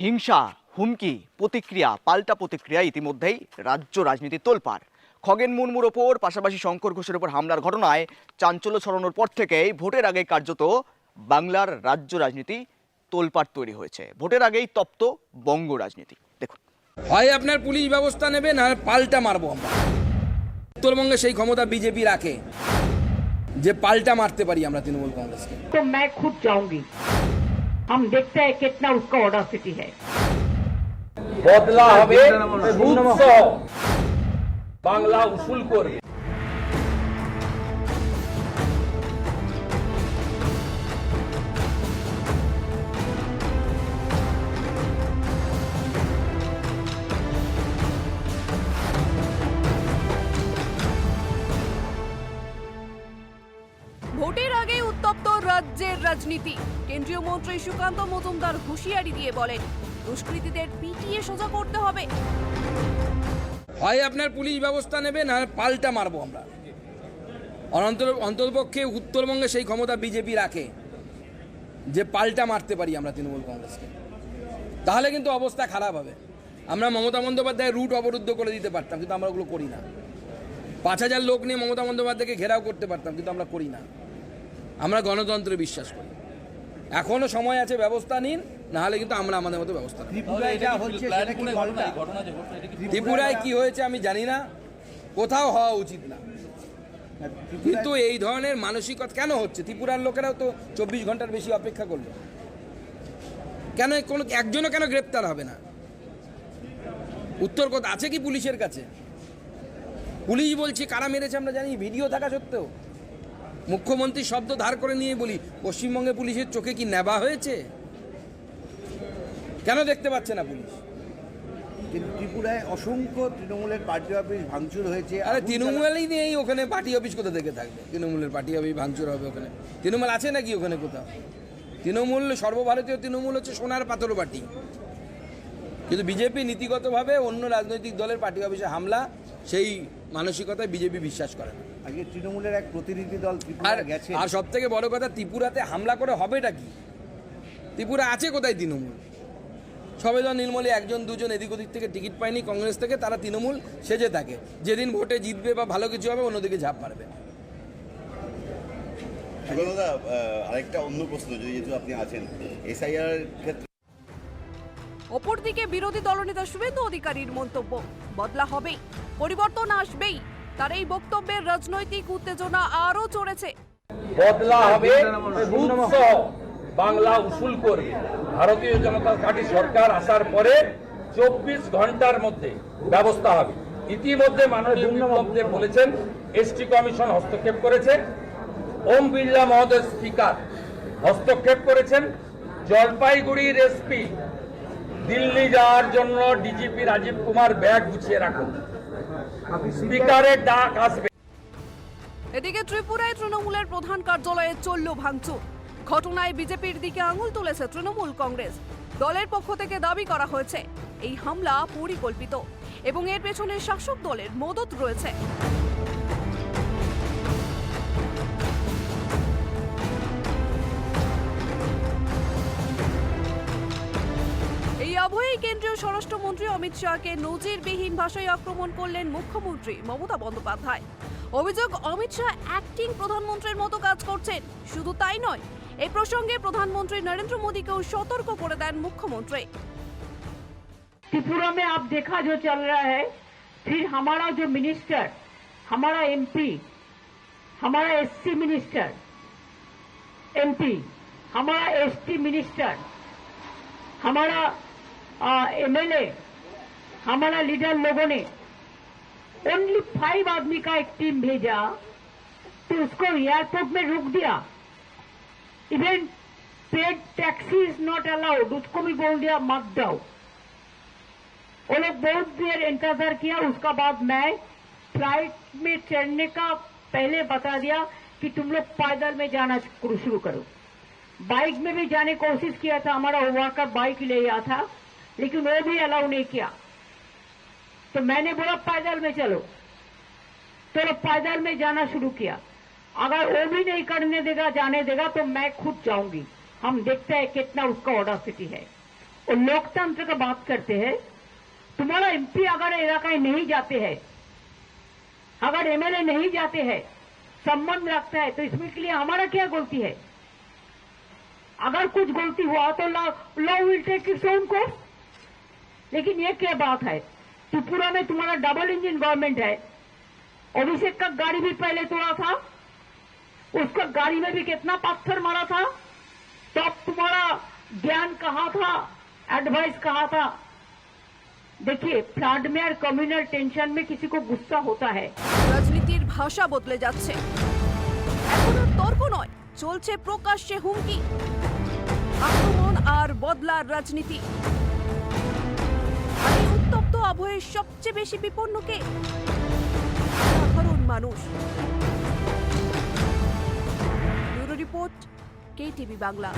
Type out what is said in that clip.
হিংসা, হুমকি, প্রতিক্রিয়া, পাল্টা প্রতিক্রিয়া ইতিমধ্যেই রাজ্য রাজনীতি তোলপাড়। খগেন মুর্মুর ওপর পাশাপাশি শঙ্কর ঘোষের ওপর হামলার ঘটনায় চাঞ্চল্য ছড়ানোর পর থেকেই ভোটের আগে কার্যত বাংলার রাজ্য রাজনীতি তোলপাড় তৈরি হয়েছে। ভোটের আগেই তপ্ত বঙ্গ রাজনীতি। দেখুন, হয় আপনার পুলিশ ব্যবস্থা নেবে, না পাল্টা মারবো আমরা। উত্তরবঙ্গে সেই ক্ষমতা বিজেপি রাখে যে পাল্টা মারতে পারি আমরা তৃণমূল কংগ্রেসকে। तो मैं खुद जाऊंगी, हम देखते हैं कितना उसका ऑडासिटी है। বদলা হবে রূপসহ বাংলা উসুল করবে। ভোটের আগে উত্তপ্ত রাজ্যের রাজনীতি। কেন্দ্রীয় মন্ত্রী সুকান্ত মজুমদার হুঁশিয়ারি দিয়ে বলেন, দুষ্কৃতীদের পিটিয়ে সোজা করতে হবে। হয় আপনার পুলিশ ব্যবস্থা নেবে, না পাল্টা মারবো আমরা। অন্ততপক্ষে উত্তরবঙ্গে সেই ক্ষমতা বিজেপি রাখে যে পাল্টা মারতে পারি আমরা তৃণমূল কংগ্রেসকে। তাহলে কিন্তু অবস্থা খারাপ হবে। আমরা মমতা বন্দ্যোপাধ্যায়ের রুট অবরুদ্ধ করে দিতে পারতাম, কিন্তু আমরা ওগুলো করি না। 5,000 লোক নিয়ে মমতা বন্দ্যোপাধ্যায়কে ঘেরাও করতে পারতাম, কিন্তু আমরা করি না। আমরা গণতন্ত্রে বিশ্বাস করি। এখনো সময় আছে, ব্যবস্থা নিন, না হলে কিন্তু আমরা আমাদের মতো ব্যবস্থা নিই। ত্রিপুরায় কি হয়েছে আমি জানি না, কোথাও হওয়া উচিত না, কিন্তু এই ধরনের মানসিকতা কেন হচ্ছে? ত্রিপুরার লোকেরাও তো 24 ঘন্টার বেশি অপেক্ষা করলো। কেন কোনো একজনও কেন গ্রেপ্তার হবে না? উত্তর কথা আছে কি পুলিশের কাছে? পুলিশ বলছে কারা মেরেছে আমরা জানি, ভিডিও থাকা সত্ত্বেও। মুখ্যমন্ত্রী শব্দ ধার করে নিয়ে বলি, পশ্চিমবঙ্গে পুলিশের চোখে কি নেবা হয়েছে? কেন দেখতে পাচ্ছে না পুলিশ? কিন্তু ত্রিপুরায় অসংখ্য তৃণমূলের পার্টি অফিস ভাঙচুর হয়েছে। আরে তৃণমূলই নেই ওখানে, পার্টি অফিস কোথা থেকে থাকবে? তৃণমূলের পার্টি অফিস ভাঙচুর হবে ওখানে? তৃণমূল আছে নাকি ওখানে কোথাও? তৃণমূল, সর্বভারতীয় তৃণমূল হচ্ছে সোনার পাথর পার্টি। কিন্তু বিজেপি নীতিগতভাবে অন্য রাজনৈতিক দলের পার্টি অফিসে হামলা, সেই মানসিকতায় বিজেপি বিশ্বাস করে না। আগে তৃণমূলের এক প্রতিনিধি দল ত্রিপুরা গেছে। আর সব থেকে বড় কথা, ত্রিপুরাতে হামলা করে হবেটা কি? ত্রিপুরা আছে কোথায় তৃণমূল? সবেদন নির্মলে একজন দুজন এদিক ওদিক থেকে টিকিট পায়নি কংগ্রেস থেকে, তারা তৃণমূল সেজে থাকে। যেদিন ভোটে জিতবে বা ভালো কিছু হবে, অন্যদিকে ঝাঁপ মারবে। আরেকটা অন্য প্রশ্ন, যেহেতু আপনি আছেন এসআইআর ক্ষেত্রে, অপরদিকে বিরোধী দলনেতা শুভেন্দু অধিকারীর মন্তব্য, বদলা হবেই, পরিবর্তন আসবেই। তার এই বক্তব্যের রাজনৈতিক উত্তেজনা আরও চড়েছে। বদলা হবে রূপসহ বাংলা উসুল করবে। ভারতীয় জনতা পার্টি সরকার আসার পরে 24 ঘন্টার মধ্যে ব্যবস্থা হবে। ইতিমধ্যে মাননীয় মুখ্যমন্ত্রী বলেছেন, এসটি কমিশন হস্তক্ষেপ করেছে, ওম বিড়লা মহোদয় স্পিকার হস্তক্ষেপ করেছেন, জলপাইগুড়ির এসপি দিল্লি যাওয়ার জন্য ডিজিপি রাজীব কুমার ব্যাগ গুছিয়ে রাখুন, স্পিকারের ডাক আসবে। এদিকে ত্রিপুরায় তৃণমূলের প্রধান কার্যালয়ে চলল ভাঙচুর। ঘটনায় বিজেপির দিকে আঙুল তুলেছে তৃণমূল কংগ্রেস। দলের পক্ষ থেকে দাবি করা হয়েছে এই হামলা পরিকল্পিত এবং এর পেছনে শাসক দলের মদত রয়েছে। এই আবহেই কেন্দ্রীয় স্বরাষ্ট্রমন্ত্রী অমিত শাহকে নজিরবিহীন ভাষায় আক্রমণ করলেন মুখ্যমন্ত্রী মমতা বন্দ্যোপাধ্যায়। অভিযোগ, অমিত শাহ অ্যাক্টিং প্রধানমন্ত্রীর মতো কাজ করছেন। শুধু তাই নয়, এই প্রসঙ্গে প্রধানমন্ত্রী নরেন্দ্র মোদীকেও সতর্ক করে দেন মুখ্যমন্ত্রী। त्रिपुरा में आप देखा जो चल रहा है, फिर हमारा जो मिनिस्टर, हमारा एमपी, हमारा एससी मिनिस्टर एमपी, हमारा एसटी मिनिस्टर, हमारा एमएलए, हमारा लीडर लोगों ने ओनली 5 आदमी का एक टीम भेजा, तो उसको एयरपोर्ट में रोक दिया। Even paid taxi is not allowed, उसको भी बोल दिया मत जाओ। वो लोग बहुत देर इंतजार किया। उसका बाद मैं फ्लाइट में चढ़ने का पहले बता दिया कि तुम लोग पैदल में जाना शुरू करो। बाइक में भी जाने की कोशिश किया था, हमारा वर्कर बाइक ले आया था, लेकिन वो भी अलाउ नहीं किया। तो मैंने बोला पैदल में चलो, तो पैदल में जाना शुरू किया। अगर वो भी नहीं करने देगा, जाने देगा, तो मैं खुद जाऊंगी। हम देखते हैं कितना उसका ऑडासिटी है। और लोकतंत्र का बात करते हैं। तुम्हारा एमपी अगर इलाकाएं नहीं जाते हैं, अगर एमएलए नहीं जाते हैं, संबंध रखता है, तो इसमें के लिए हमारा क्या गलती है? अगर कुछ गलती हुआ तो law will take its own course. लेकिन ये क्या बात है? त्रिपुरा में तुम्हारा डबल इंजन गवर्नमेंट है। अभिषेक का गाड़ी भी पहले तोड़ा था, उसका गाड़ी में भी कितना पत्थर मारा था, तो अब तुम्हारा ज्ञान कहाँ था, एडवाइस कहाँ था? देखिए, फ्लड में और कम्युनल टेंशन में किसी को गुस्सा होता है। রাজনীতির ভাষা বদলে যাচ্ছে, এখন আর তর্ক নয়, চলছে প্রকাশ্যে হুমকি, আক্রমণ আর বদলার রাজনীতি। আর এই উত্তপ্ত আবহে সবচেয়ে বেশি বিপন্ন কে? সাধারণ মানুষ। Bureau report, KTV Bangla.